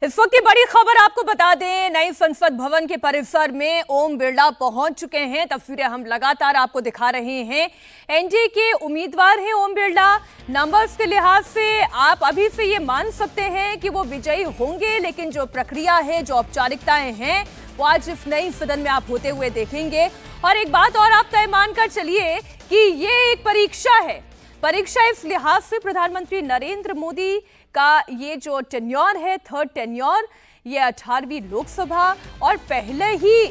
इस वक्त की बड़ी खबर आपको बता दें, नई संसद भवन के परिसर में ओम बिरला पहुंच चुके हैं। तस्वीरें हम लगातार आपको दिखा रहे हैं। एनडीए के उम्मीदवार हैं ओम बिरला। नंबर्स के लिहाज से आप अभी से ये मान सकते हैं कि वो विजयी होंगे, लेकिन जो प्रक्रिया है, जो औपचारिकताएं हैं, वो आज इस नई सदन में आप होते हुए देखेंगे। और एक बात और आप तय मानकर चलिए कि ये एक परीक्षा है। परीक्षा इस लिहाज से प्रधानमंत्री नरेंद्र मोदी का ये जो टेन्योर है, थर्ड टेन्योर, ये 18वीं लोकसभा और पहले ही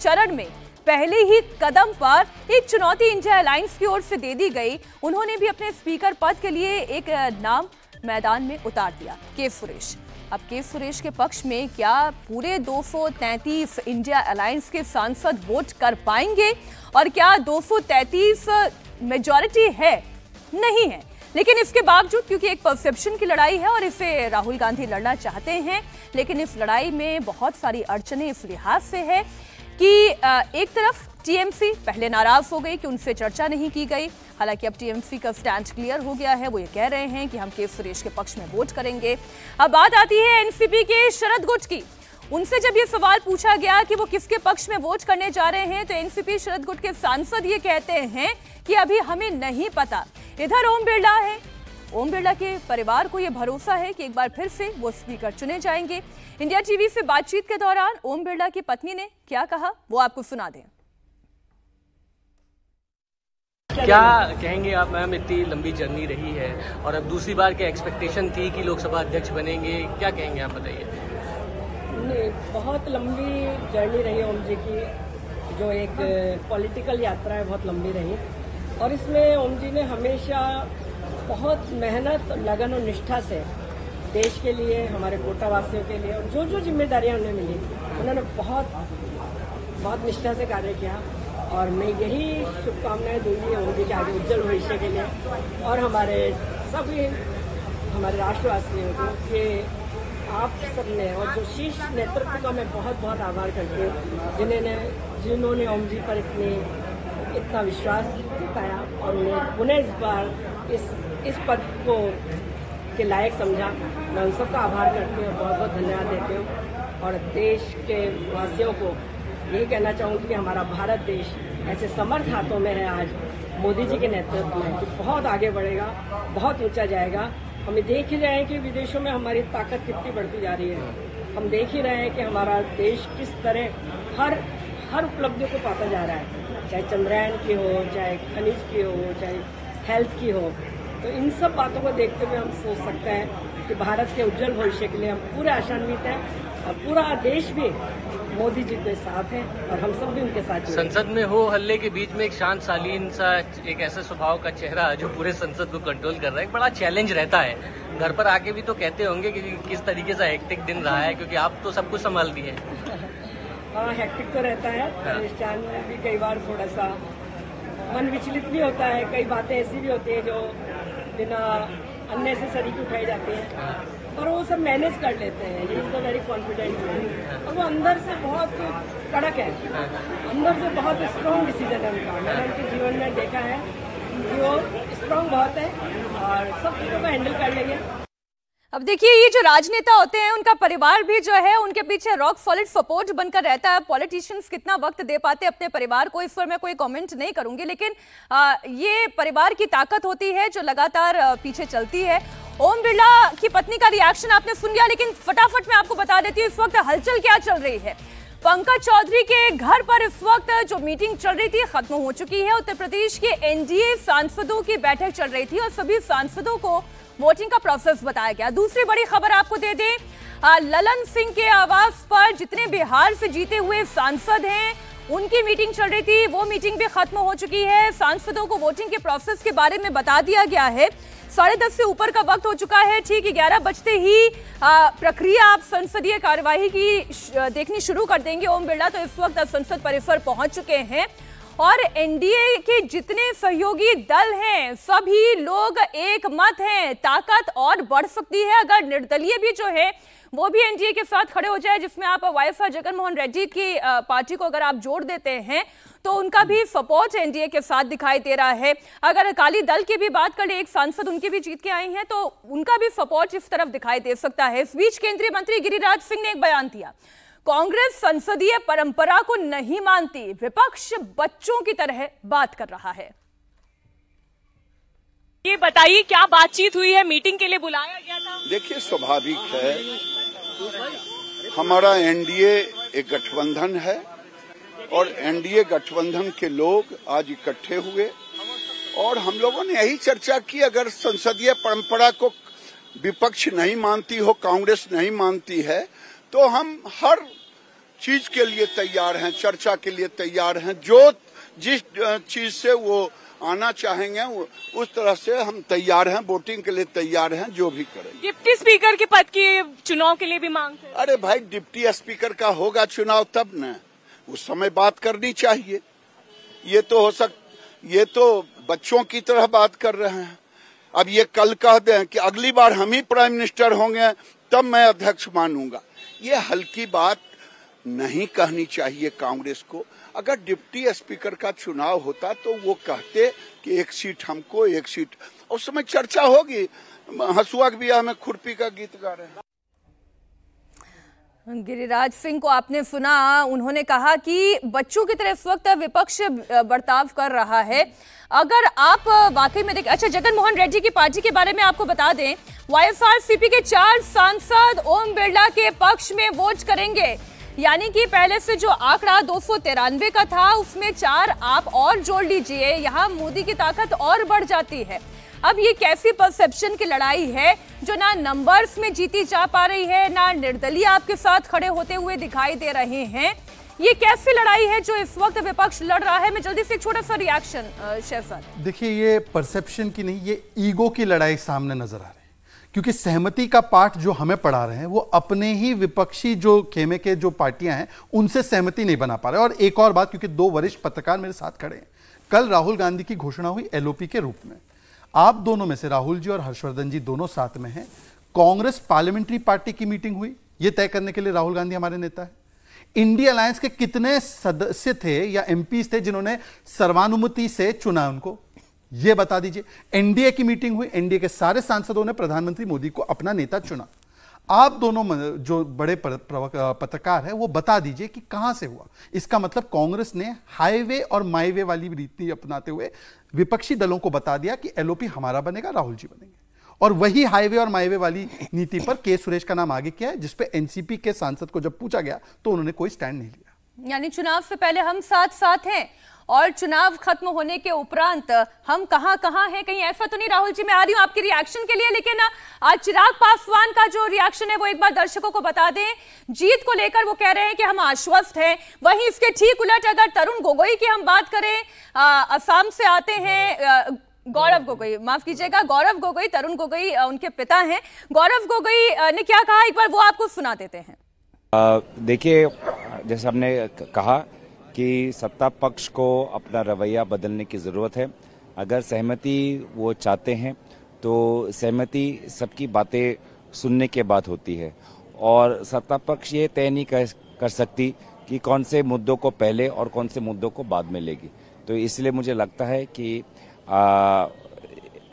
चरण में, पहले ही कदम पर एक चुनौती इंडिया अलायंस की ओर से दे दी गई। उन्होंने भी अपने स्पीकर पद के लिए एक नाम मैदान में उतार दिया, के सुरेश। अब के सुरेश के पक्ष में क्या पूरे 233 इंडिया अलायंस के सांसद वोट कर पाएंगे? और क्या 233 मेजॉरिटी है? नहीं है, लेकिन इसके बावजूद, क्योंकि एक परसेप्शन की लड़ाई है और इसे राहुल गांधी लड़ना चाहते हैं, लेकिन इस लड़ाई में बहुत सारी अड़चनें इस लिहाज से है कि एक तरफ टीएमसी पहले नाराज हो गई कि उनसे चर्चा नहीं की गई। हालांकि अब टीएमसी का स्टैंड क्लियर हो गया है। वो ये कह रहे हैं कि हम के सुरेश के पक्ष में वोट करेंगे। अब बात आती है एनसीपी के शरद गुट की। उनसे जब ये सवाल पूछा गया कि वो किसके पक्ष में वोट करने जा रहे हैं, तो एनसीपी शरद गुट के सांसद ये कहते हैं कि अभी हमें नहीं पता। इधर ओम बिरला है। ओम बिरला के परिवार को यह भरोसा है कि एक बार फिर से वो स्पीकर चुने जाएंगे। इंडिया टीवी से बातचीत के दौरान ओम बिरला की पत्नी ने क्या कहा, वो आपको सुना दें। क्या कहेंगे आप मैम, इतनी लंबी जर्नी रही है और अब दूसरी बार क्या एक्सपेक्टेशन थी कि लोकसभा अध्यक्ष बनेंगे, क्या कहेंगे आप, बताइए। नहीं, बहुत लंबी जर्नी रही ओम जी की। जो एक पॉलिटिकल यात्रा है, बहुत लंबी रही और इसमें ओम जी ने हमेशा बहुत मेहनत, लगन और निष्ठा से देश के लिए, हमारे कोटावासियों के लिए, और जो जो जिम्मेदारियां उन्हें मिली, उन्होंने बहुत निष्ठा से कार्य किया। और मैं यही शुभकामनाएं दूंगी ओम जी के आगे उज्जवल भविष्य के लिए और हमारे सभी हमारे राष्ट्रवासियों को कि आप सबने, और जो शीर्ष नेतृत्व का मैं बहुत बहुत आभार करती हूँ, जिन्होंने ओम जी पर इतना विश्वास जताया और उन्हें पुनः इस बार इस पद को के लायक समझा। मैं उन सबका आभार करती हूँ, बहुत बहुत धन्यवाद देती हूँ। और देश के वासियों को यही कहना चाहूँगी कि हमारा भारत देश ऐसे समर्थ हाथों में है आज मोदी जी के नेतृत्व में, कि बहुत आगे बढ़ेगा, बहुत ऊंचा जाएगा। हम देख ही रहे हैं कि विदेशों में हमारी ताकत कितनी बढ़ती जा रही है। हम देख ही रहे हैं कि हमारा देश किस तरह हर उपलब्धियों को पाता जा रहा है, चाहे चंद्रयान की हो, चाहे खनिज की हो, चाहे हेल्थ की हो। तो इन सब बातों को देखते हुए हम सोच सकते हैं कि भारत के उज्जवल भविष्य के लिए हम पूरे आशान्वित हैं और पूरा देश भी मोदी जी के साथ है और हम सब भी उनके साथ हैं। संसद में हो हल्ले के बीच में एक शांत शालीन सा, एक ऐसे स्वभाव का चेहरा जो पूरे संसद को कंट्रोल कर रहा है, एक बड़ा चैलेंज रहता है। घर पर आके भी तो कहते होंगे कि किस तरीके से हेक्टिक दिन रहा है, क्योंकि आप तो सब कुछ संभालती हैं। हाँ, हेक्टिक तो रहता है। इस टाइम में भी कई बार थोड़ा सा मन विचलित भी होता है। कई बातें ऐसी भी होती है जो बिना अननेसेसरी की उठाई जाती हैं, और वो सब मैनेज कर लेते हैं। ये is the very confident man. और वो अंदर से बहुत कड़क है, अंदर से बहुत स्ट्रॉन्ग डिसीजन है उनका। मैंने उनके जीवन में देखा है कि वो स्ट्रॉन्ग बहुत है और सब चीज़ों को हैंडल कर लेंगे। अब देखिए, ये जो राजनेता होते हैं, उनका परिवार भी जो है उनके पीछे रॉक सॉलिड सपोर्ट बनकर रहता है। पॉलिटिशियंस कितना वक्त दे पाते अपने परिवार को, इस पर मैं कोई कमेंट नहीं करूंगी, लेकिन ये परिवार की ताकत होती है जो लगातार पीछे चलती है। ओम बिरला की पत्नी का रिएक्शन आपने सुन लिया, लेकिन फटाफट मैं आपको बता देती हूँ इस वक्त हलचल क्या चल रही है। पंकज चौधरी के घर पर इस वक्त जो मीटिंग चल रही थी खत्म हो चुकी है। उत्तर प्रदेश के एनडीए सांसदों की बैठक चल रही थी और सभी सांसदों को वोटिंग का प्रोसेस बताया गया। दूसरी बड़ी खबर आपको दे दें, ललन सिंह के आवास पर जितने बिहार से जीते हुए सांसद हैं, उनकी मीटिंग चल रही थी। वो मीटिंग भी खत्म हो चुकी है। सांसदों को वोटिंग के प्रोसेस के बारे में बता दिया गया है। 10:30 से ऊपर का वक्त हो चुका है। ठीक 11 बजते ही प्रक्रिया आप संसदीय कार्यवाही की देखनी शुरू कर देंगे। ओम बिरला तो इस वक्त संसद परिसर पहुंच चुके हैं और एनडीए के जितने सहयोगी दल हैं, सभी लोग एक मत हैं, ताकत और बढ़ सकती है अगर निर्दलीय भी जो है वो भी एनडीए के साथ खड़े हो जाए, जिसमें आप वाईएसआर जगन मोहन रेड्डी की पार्टी को अगर आप जोड़ देते हैं तो उनका भी सपोर्ट एनडीए के साथ दिखाई दे रहा है। अगर अकाली दल की भी बात कर ले, एक सांसद उनकी भी जीत के आए हैं, तो उनका भी सपोर्ट इस तरफ दिखाई दे सकता है। इस बीच केंद्रीय मंत्री गिरिराज सिंह ने एक बयान दिया, कांग्रेस संसदीय परंपरा को नहीं मानती, विपक्ष बच्चों की तरह बात कर रहा है। ये बताइए क्या बातचीत हुई है, मीटिंग के लिए बुलाया गया था? देखिए, स्वाभाविक है, हमारा एनडीए एक गठबंधन है और एनडीए गठबंधन के लोग आज इकट्ठे हुए और हम लोगों ने यही चर्चा की, अगर संसदीय परंपरा को विपक्ष नहीं मानती हो, कांग्रेस नहीं मानती है, तो हम हर चीज के लिए तैयार हैं, चर्चा के लिए तैयार हैं। जो जिस चीज से वो आना चाहेंगे उस तरह से हम तैयार हैं, वोटिंग के लिए तैयार हैं, जो भी करें। डिप्टी स्पीकर के पद के चुनाव के लिए भी मांग है। अरे भाई, डिप्टी स्पीकर का होगा चुनाव तब न, उस समय बात करनी चाहिए। ये तो बच्चों की तरह बात कर रहे हैं। अब ये कल कह दें कि अगली बार हम ही प्राइम मिनिस्टर होंगे तब मैं अध्यक्ष मानूंगा, ये हल्की बात नहीं कहनी चाहिए कांग्रेस को। अगर डिप्टी स्पीकर का चुनाव होता तो वो कहते कि एक सीट हमको, एक सीट, उस समय चर्चा होगी। हंसुआ के बियाह में खुरपी का गीत गा रहे हैं। गिरिराज सिंह को आपने सुना, उन्होंने कहा कि बच्चों की तरह इस वक्त विपक्ष बर्ताव कर रहा है। अगर आप वाकई में देखें, अच्छा, जगन मोहन रेड्डी की पार्टी के बारे में आपको बता दें, वाईएसआरसीपी के 4 सांसद ओम बिरला के पक्ष में वोट करेंगे, यानी कि पहले से जो आंकड़ा 293 का था उसमें 4 आप और जोड़ लीजिए, यहाँ मोदी की ताकत और बढ़ जाती है। अब ये कैसी परसेप्शन की लड़ाई है जो ना नंबर्स में जीती जा पा रही है, ना निर्दलीय आपके साथ खड़े होते हुए दिखाई दे रहे हैं। ये कैसी लड़ाई है जो इस वक्त विपक्ष लड़ रहा है? मैं जल्दी से एक छोटा सा रिएक्शन शेफर। देखिए, ये परसेप्शन की नहीं, ये ईगो की लड़ाई सामने नजर आ रही है, क्योंकि सहमति का पाठ जो हमें पढ़ा रहे हैं वो अपने ही विपक्षी जो खेमे के जो पार्टियां हैं उनसे सहमति नहीं बना पा रहे। और एक और बात, क्योंकि 2 वरिष्ठ पत्रकार मेरे साथ खड़े हैं, कल राहुल गांधी की घोषणा हुई एलओपी के रूप में। आप दोनों में से राहुल जी और हर्षवर्धन जी दोनों साथ में हैं। कांग्रेस पार्लियामेंट्री पार्टी की मीटिंग हुई, यह तय करने के लिए राहुल गांधी हमारे नेता है। इंडिया अलायंस के कितने सदस्य थे या एमपीज थे जिन्होंने सर्वानुमति से चुना उनको, यह बता दीजिए। एनडीए की मीटिंग हुई, एनडीए के सारे सांसदों ने प्रधानमंत्री मोदी को अपना नेता चुना। आप दोनों जो बड़े पत्रकार हैं वो बता दीजिए कि कहां से हुआ। इसका मतलब कांग्रेस ने हाईवे और माईवे वाली नीति अपनाते हुए विपक्षी दलों को बता दिया कि एलओपी हमारा बनेगा, राहुल जी बनेंगे, और वही हाईवे और माईवे वाली नीति पर के सुरेश का नाम आगे किया है, जिसपे एनसीपी के सांसद को जब पूछा गया तो उन्होंने कोई स्टैंड नहीं लिया। यानी चुनाव से पहले हम साथ हैं और चुनाव खत्म होने के उपरांत हम कहां हैं, कहीं ऐसा तो नहीं? राहुल जी, मैं आ रही हूं आपके रिएक्शन के लिए, लेकिन आज चिराग पासवान का जो रिएक्शन है वो एक बार दर्शकों को बता दें। जीत को लेकर वो कह रहे हैं कि हम आश्वस्त हैं। वहीं इसके ठीक उलट अगर तरुण गोगोई की हम बात करें, असम से आते हैं, गौरव गोगोई, माफ कीजिएगा, गौरव गोगोई, तरुण गोगोई उनके पिता हैं। गौरव गोगोई ने क्या कहा, एक बार वो आपको सुना देते हैं। देखिए, जैसे हमने कहा कि सत्ता पक्ष को अपना रवैया बदलने की ज़रूरत है। अगर सहमति वो चाहते हैं तो सहमति सबकी बातें सुनने के बाद होती है, और सत्ता पक्ष ये तय नहीं कर सकती कि कौन से मुद्दों को पहले और कौन से मुद्दों को बाद में लेगी। तो इसलिए मुझे लगता है कि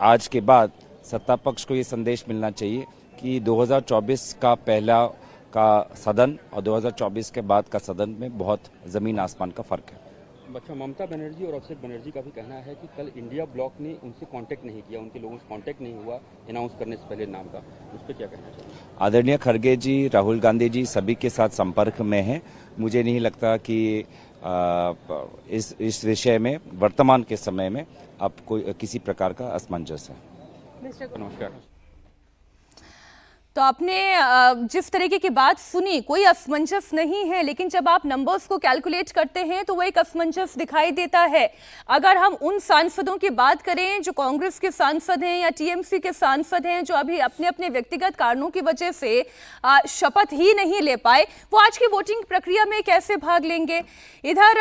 आज के बाद सत्ता पक्ष को ये संदेश मिलना चाहिए कि 2024 का पहला का सदन और 2024 के बाद का सदन में बहुत जमीन आसमान का फर्क है। बच्चा, ममता बनर्जी और अभिषेक बनर्जी का भी कहना है कि कल इंडिया ब्लॉक ने उनसे कांटेक्ट नहीं किया, उनके लोगों से कांटेक्ट नहीं हुआ अनाउंस करने से पहले नाम का, उस पर क्या कहना चाहिए? आदरणीय खड़गे जी, राहुल गांधी जी सभी के साथ संपर्क में हैं। मुझे नहीं लगता कि इस विषय में वर्तमान के समय में अब कोई किसी प्रकार का असमंजस है। नमस्कार। तो आपने जिस तरीके की बात सुनी, कोई असमंजस नहीं है, लेकिन जब आप नंबर्स को कैलकुलेट करते हैं तो वो एक असमंजस दिखाई देता है। अगर हम उन सांसदों की बात करें जो कांग्रेस के सांसद हैं या टीएमसी के सांसद हैं, जो अभी अपने अपने व्यक्तिगत कारणों की वजह से शपथ ही नहीं ले पाए, वो आज की वोटिंग प्रक्रिया में कैसे भाग लेंगे? इधर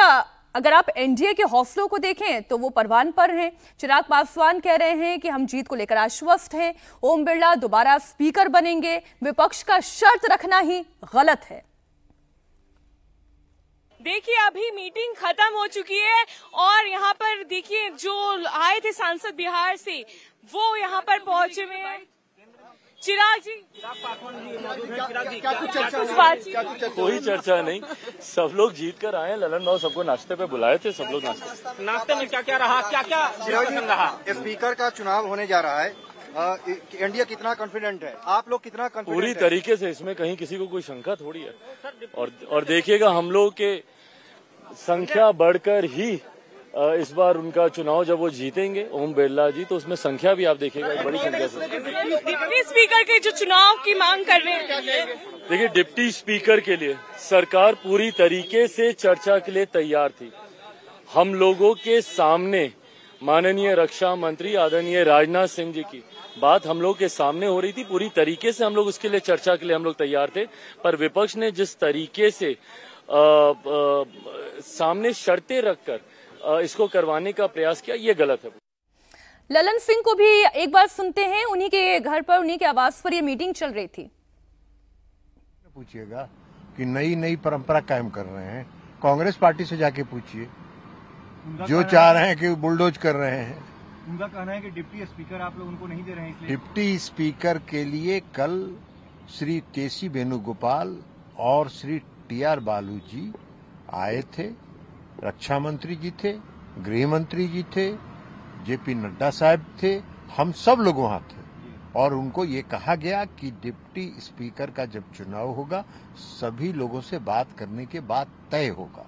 अगर आप एनडीए के हौसलों को देखें तो वो परवान पर हैं। चिराग पासवान कह रहे हैं कि हम जीत को लेकर आश्वस्त हैं। ओम बिरला दोबारा स्पीकर बनेंगे। विपक्ष का शर्त रखना ही गलत है। देखिए अभी मीटिंग खत्म हो चुकी है और यहाँ पर देखिए जो आए थे सांसद बिहार से वो यहाँ पर पहुंचे हुए हैं। चिराग जी, कोई चर्चा नहीं, सब लोग जीत कर आए। ललन भाव सबको नाश्ते पे बुलाए थे, सब लोग नाश्ते में क्या क्या रहा, क्या क्या रहा? स्पीकर का चुनाव होने जा रहा है, इंडिया कितना कॉन्फिडेंट है, आप लोग कितना कॉन्फिडेंट? पूरी तरीके से, इसमें कहीं किसी को कोई शंका थोड़ी है। और देखिएगा हम लोग के संख्या बढ़कर ही इस बार उनका चुनाव जब वो जीतेंगे ओम बिरला जी, तो उसमें संख्या भी आप देखिएगा एक बड़ी संख्या से। डिप्टी स्पीकर के जो चुनाव की मांग कर रहे हैं, देखिए डिप्टी स्पीकर के लिए सरकार पूरी तरीके से चर्चा के लिए तैयार थी। हम लोगों के सामने माननीय रक्षा मंत्री आदरणीय राजनाथ सिंह जी की बात हम लोग के सामने हो रही थी, पूरी तरीके से हम लोग उसके लिए चर्चा के लिए हम लोग तैयार थे। पर विपक्ष ने जिस तरीके से सामने शर्तें रखकर इसको करवाने का प्रयास किया, ये गलत है। ललन सिंह को भी एक बार सुनते हैं, उन्हीं के घर पर उन्हीं के आवास पर ये मीटिंग चल रही थी। पूछिएगा कि नई नई परंपरा कायम कर रहे हैं, कांग्रेस पार्टी से जाके पूछिए, जो चाह रहे हैं कि बुलडोज कर रहे हैं। उनका कहना है कि डिप्टी स्पीकर आप लोग उनको नहीं दे रहे हैं, इसलिए डिप्टी स्पीकर के लिए कल श्री केसी वेणुगोपाल और श्री टी.आर. बालू जी आए थे, रक्षा मंत्री जी थे, गृह मंत्री जी थे, जेपी नड्डा साहब थे, हम सब लोग वहां थे और उनको ये कहा गया कि डिप्टी स्पीकर का जब चुनाव होगा सभी लोगों से बात करने के बाद तय होगा।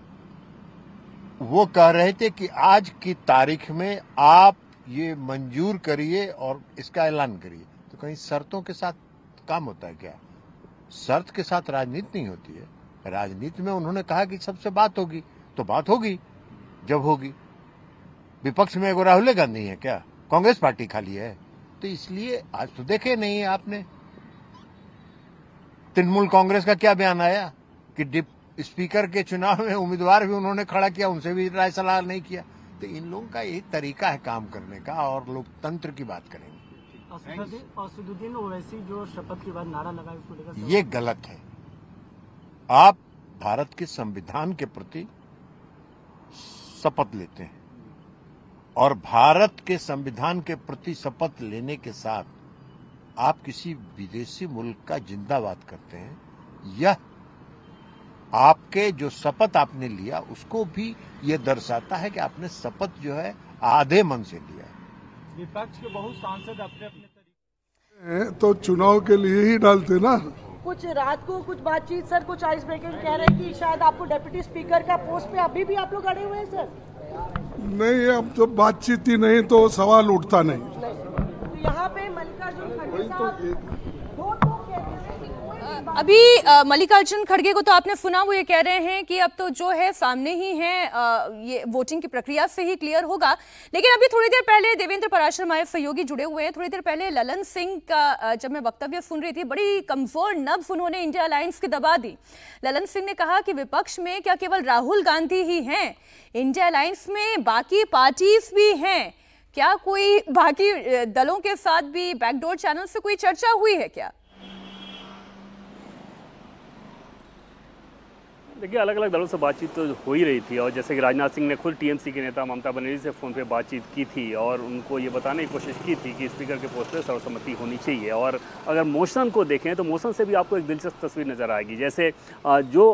वो कह रहे थे कि आज की तारीख में आप ये मंजूर करिए और इसका ऐलान करिए। तो कहीं शर्तों के साथ काम होता है क्या? शर्त के साथ राजनीति नहीं होती है। राजनीति में उन्होंने कहा कि सबसे बात होगी, तो बात होगी जब होगी। विपक्ष में एगो राहुल गांधी है क्या? कांग्रेस पार्टी खाली है? तो इसलिए आज तो देखे नहीं है आपने तृणमूल कांग्रेस का क्या बयान आया कि स्पीकर के चुनाव में उम्मीदवार भी उन्होंने खड़ा किया, उनसे भी राय सलाह नहीं किया। तो इन लोगों का यही तरीका है काम करने का और लोकतंत्र की बात करेंगे। असदुद्दीन ओवैसी जो शपथ के बाद नारा लगाए उसको लेकर ये गलत है। आप भारत के संविधान के प्रति शपथ लेते हैं और भारत के संविधान के प्रति शपथ लेने के साथ आप किसी विदेशी मुल्क का जिंदाबाद करते हैं। यह आपके जो शपथ आपने लिया उसको भी ये दर्शाता है कि आपने शपथ जो है आधे मन से लिया है। विपक्ष के बहुत सांसद अपने अपने तरीके तो चुनाव के लिए ही डालते ना। कुछ रात को कुछ बातचीत सर, कुछ आइस ब्रेकिंग कह रहे हैं कि शायद आपको डिप्टी स्पीकर का पोस्ट पे अभी भी आप लोग अड़े हुए हैं सर। नहीं, अब तो बातचीत ही नहीं तो सवाल उठता नहीं। तो यहाँ पे मल्लिकार्जुन खड़गे साहब अभी मल्लिकार्जुन खड़गे को तो आपने सुना, वो ये कह रहे हैं कि अब तो जो है सामने ही है, ये वोटिंग की प्रक्रिया से ही क्लियर होगा। लेकिन अभी थोड़ी देर पहले देवेंद्र पराशर हमारे सहयोगी जुड़े हुए हैं, थोड़ी देर पहले ललन सिंह का जब मैं वक्तव्य सुन रही थी, बड़ी कमजोर नब्ज उन्होंने इंडिया अलायंस की दबा दी। ललन सिंह ने कहा कि विपक्ष में क्या केवल राहुल गांधी ही हैं, इंडिया अलायंस में बाकी पार्टीज भी हैं। क्या कोई बाकी दलों के साथ भी बैकडोर चैनल से कोई चर्चा हुई है क्या? देखिए, अलग अलग दलों से बातचीत तो हो ही रही थी और जैसे कि राजनाथ सिंह ने खुद टीएमसी के नेता ममता बनर्जी से फ़ोन पे बातचीत की थी और उनको ये बताने की कोशिश की थी कि स्पीकर के पोस्ट पे सर्वसम्मति होनी चाहिए। और अगर मोशन को देखें तो मोशन से भी आपको एक दिलचस्प तस्वीर नज़र आएगी। जैसे जो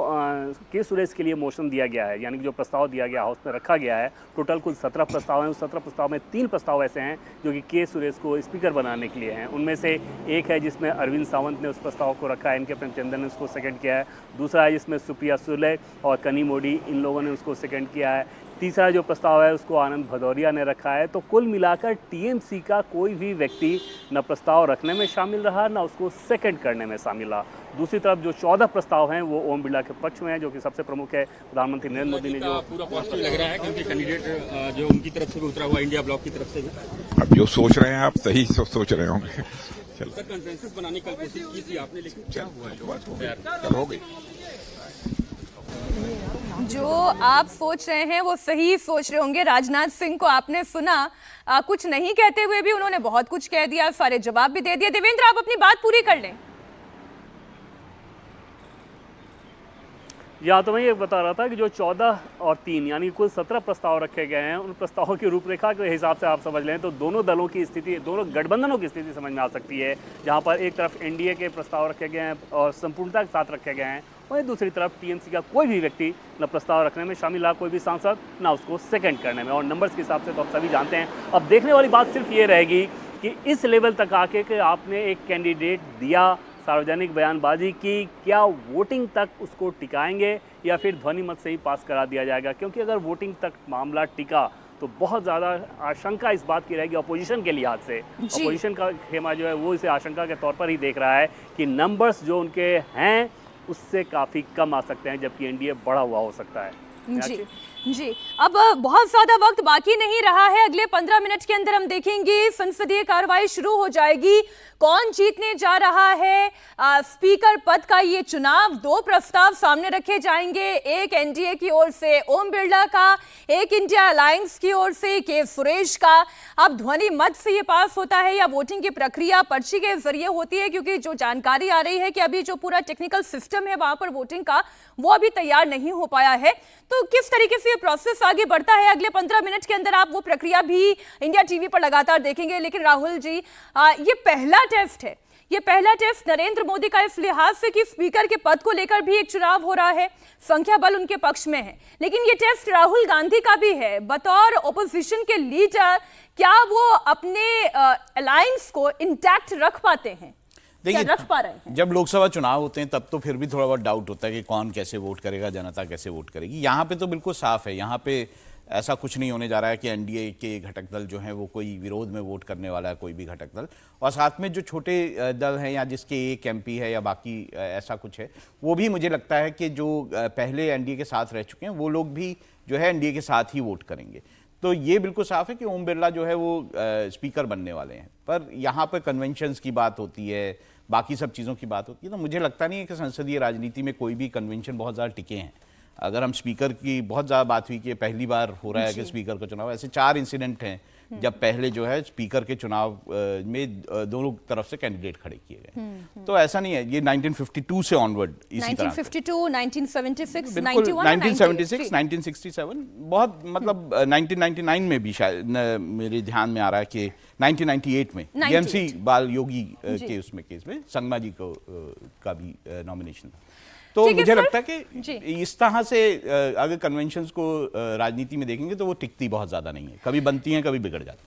के सुरेश के लिए मोशन दिया गया है, यानी कि जो प्रस्ताव दिया गया हाउस में रखा गया है, टोटल कुल 17 प्रस्ताव हैं। उस 17 प्रस्ताव में 3 प्रस्ताव ऐसे हैं जो कि के सुरेश को स्पीकर बनाने के लिए हैं। उनमें से एक है जिसमें अरविंद सावंत ने उस प्रस्ताव को रखा है, इनके प्रेमचंदन ने उसको सेकेंड किया है। दूसरा है जिसमें सुप्रिया सुले और कनी मोदी इन लोगों ने उसको सेकंड किया है। तीसरा जो प्रस्ताव है उसको आनंद भदौरिया ने रखा है। तो कुल मिलाकर टीएमसी का कोई भी व्यक्ति न प्रस्ताव रखने में शामिल रहा, न उसको सेकंड करने में शामिल रहा। दूसरी तरफ जो 14 प्रस्ताव हैं वो ओम बिरला के पक्ष में है, जो कि सबसे प्रमुख है। प्रधानमंत्री नरेंद्र मोदी ने जो पूरा पॉजिटिव लग रहा है क्योंकि कैंडिडेट जो उनकी तरफ से भी उतरा हुआ, इंडिया ब्लॉक की तरफ से भी। अब जो सोच रहे हैं आप सही सोच रहे होंगे। सर, कंसेंसस बनाने की कोशिश की थी आपने, लेकिन क्या हुआ है? हो गई। जो आप सोच रहे हैं वो सही सोच रहे होंगे। राजनाथ सिंह को आपने सुना, कुछ नहीं कहते हुए भी उन्होंने बहुत कुछ कह दिया, सारे जवाब भी दे दिए। देवेंद्र, आप अपनी बात पूरी कर लें। यहाँ तो मैं ये बता रहा था कि जो 14 और 3 यानी कुल 17 प्रस्ताव रखे गए हैं, उन प्रस्तावों की रूपरेखा के हिसाब से आप समझ लें तो दोनों दलों की स्थिति, दोनों गठबंधनों की स्थिति समझ में आ सकती है। जहाँ पर एक तरफ एनडीए के प्रस्ताव रखे गए हैं और संपूर्णता के साथ रखे गए हैं, वहीं दूसरी तरफ टीएमसी का कोई भी व्यक्ति न प्रस्ताव रखने में शामिल रहा, कोई भी सांसद ना उसको सेकेंड करने में। और नंबर्स के हिसाब से तो आप सभी जानते हैं। अब देखने वाली बात सिर्फ ये रहेगी कि इस लेवल तक आके कि आपने एक कैंडिडेट दिया, सार्वजनिक बयानबाजी की, क्या वोटिंग तक उसको टिकाएंगे या फिर ध्वनि मत से ही पास करा दिया जाएगा? क्योंकि अगर वोटिंग तक मामला टिका तो बहुत ज़्यादा आशंका इस बात की रहेगी अपोजिशन के लिहाज से। अपोजिशन का खेमा जो है वो इसे आशंका के तौर पर ही देख रहा है कि नंबर्स जो उनके हैं उससे काफ़ी कम आ सकते हैं, जबकि एनडीए बढ़ा हुआ हो सकता है। जी, अब बहुत ज्यादा वक्त बाकी नहीं रहा है। अगले 15 मिनट के अंदर हम देखेंगे संसदीय कार्रवाई शुरू हो जाएगी। कौन जीतने जा रहा है स्पीकर पद का ये चुनाव? 2 प्रस्ताव सामने रखे जाएंगे, एक एनडीए की ओर से ओम बिरला का, एक इंडिया अलायंस की ओर से के सुरेश का। अब ध्वनि मत से ये पास होता है या वोटिंग की प्रक्रिया पर्ची के जरिए होती है? क्योंकि जो जानकारी आ रही है कि अभी जो पूरा टेक्निकल सिस्टम है वहां पर वोटिंग का, वो अभी तैयार नहीं हो पाया है। तो किस तरीके से ये प्रोसेस आगे बढ़ता है, अगले 15 मिनट के अंदर आप वो प्रक्रिया भी इंडिया टीवी पर लगातार देखेंगे। लेकिन राहुल जी, ये पहला टेस्ट है, ये पहला टेस्ट नरेंद्र मोदी का इस लिहाज से कि स्पीकर के पद को लेकर भी एक चुनाव हो रहा है, संख्या बल उनके पक्ष में है। लेकिन ये टेस्ट राहुल गांधी का भी है बतौर ओपोजिशन के लीडर। क्या वो अपने अलायंस को इंटैक्ट रख पाते हैं? देखिए, रख पा रहे हैं? जब लोकसभा चुनाव होते हैं तब तो फिर भी थोड़ा बहुत डाउट होता है कि कौन कैसे वोट करेगा, जनता कैसे वोट करेगी। यहाँ पे तो बिल्कुल साफ है, यहाँ पे ऐसा कुछ नहीं होने जा रहा है कि एनडीए के घटक दल जो हैं वो कोई विरोध में वोट करने वाला है, कोई भी घटक दल। और साथ में जो छोटे दल हैं या जिसके एक एमपी है या बाकी ऐसा कुछ है, वो भी मुझे लगता है कि जो पहले एनडीए के साथ रह चुके हैं वो लोग भी जो है एनडीए के साथ ही वोट करेंगे। तो ये बिल्कुल साफ है कि ओम बिरला जो है वो स्पीकर बनने वाले हैं। पर यहाँ पर कन्वेंशंस की बात होती है, बाकी सब चीज़ों की बात होती है, तो मुझे लगता नहीं है कि संसदीय राजनीति में कोई भी कन्वेंशन बहुत ज़्यादा टिके हैं। अगर हम स्पीकर की बहुत ज़्यादा बात हुई कि पहली बार हो रहा है कि स्पीकर का चुनाव, ऐसे 4 इंसिडेंट हैं जब पहले जो है स्पीकर के चुनाव में दोनों तरफ से कैंडिडेट खड़े किए गए। तो ऐसा नहीं है, ये 1952 से ऑनवर्ड इसी तरह 1952, 1976, 1976, 1967, बहुत मतलब 1999 में भी शायद मेरे ध्यान में आ रहा है कि 1998 में बीएमसी बाल योगी के उसमें केस में संगमा जी को का भी नॉमिनेशन था। तो मुझे लगता है कि इस तरह से अगर कन्वेंशंस को राजनीति में देखेंगे तो वो टिकती बहुत ज्यादा नहीं है, कभी बनती हैं कभी बिगड़ जाती हैं।